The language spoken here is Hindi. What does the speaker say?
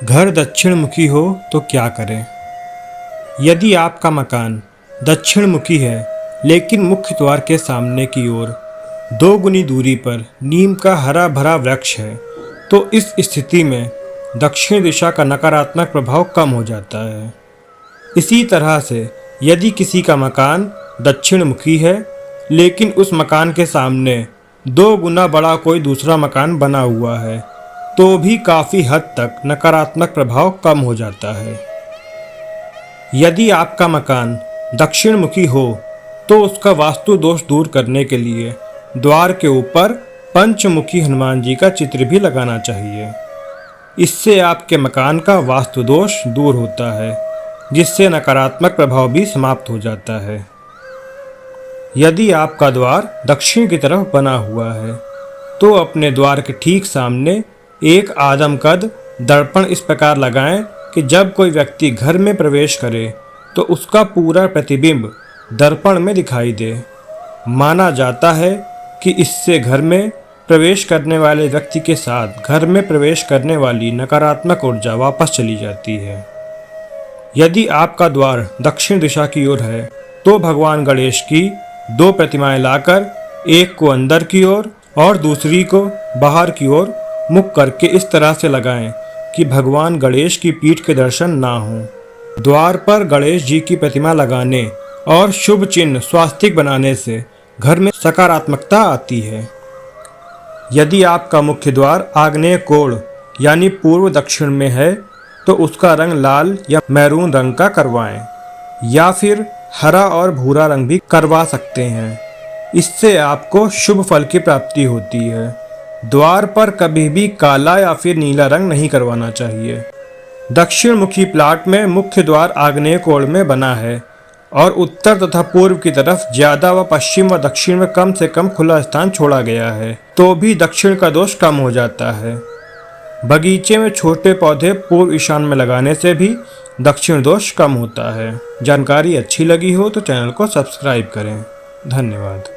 घर दक्षिण मुखी हो तो क्या करें? यदि आपका मकान दक्षिण मुखी है लेकिन मुख्य द्वार के सामने की ओर 2 गुनी दूरी पर नीम का हरा भरा वृक्ष है तो इस स्थिति में दक्षिण दिशा का नकारात्मक प्रभाव कम हो जाता है। इसी तरह से यदि किसी का मकान दक्षिण मुखी है लेकिन उस मकान के सामने 2 गुना बड़ा कोई दूसरा मकान बना हुआ है तो भी काफ़ी हद तक नकारात्मक प्रभाव कम हो जाता है। यदि आपका मकान दक्षिण मुखी हो तो उसका वास्तु दोष दूर करने के लिए द्वार के ऊपर पंचमुखी हनुमान जी का चित्र भी लगाना चाहिए। इससे आपके मकान का वास्तु दोष दूर होता है जिससे नकारात्मक प्रभाव भी समाप्त हो जाता है। यदि आपका द्वार दक्षिण की तरफ बना हुआ है तो अपने द्वार के ठीक सामने एक आदमकद दर्पण इस प्रकार लगाएं कि जब कोई व्यक्ति घर में प्रवेश करे तो उसका पूरा प्रतिबिंब दर्पण में दिखाई दे। माना जाता है कि इससे घर में प्रवेश करने वाले व्यक्ति के साथ घर में प्रवेश करने वाली नकारात्मक ऊर्जा वापस चली जाती है। यदि आपका द्वार दक्षिण दिशा की ओर है तो भगवान गणेश की 2 प्रतिमाएं लाकर एक को अंदर की ओर और दूसरी को बाहर की ओर मुख करके इस तरह से लगाएं कि भगवान गणेश की पीठ के दर्शन ना हों। द्वार पर गणेश जी की प्रतिमा लगाने और शुभ चिन्ह स्वास्तिक बनाने से घर में सकारात्मकता आती है। यदि आपका मुख्य द्वार आग्नेय कोण यानी पूर्व दक्षिण में है तो उसका रंग लाल या मैरून रंग का करवाएं या फिर हरा और भूरा रंग भी करवा सकते हैं। इससे आपको शुभ फल की प्राप्ति होती है। द्वार पर कभी भी काला या फिर नीला रंग नहीं करवाना चाहिए। दक्षिण मुखी प्लाट में मुख्य द्वार आग्नेय कोण में बना है और उत्तर तथा पूर्व की तरफ ज्यादा व पश्चिम व दक्षिण में कम से कम खुला स्थान छोड़ा गया है तो भी दक्षिण का दोष कम हो जाता है। बगीचे में छोटे पौधे पूर्व ईशान में लगाने से भी दक्षिण दोष कम होता है। जानकारी अच्छी लगी हो तो चैनल को सब्सक्राइब करें। धन्यवाद।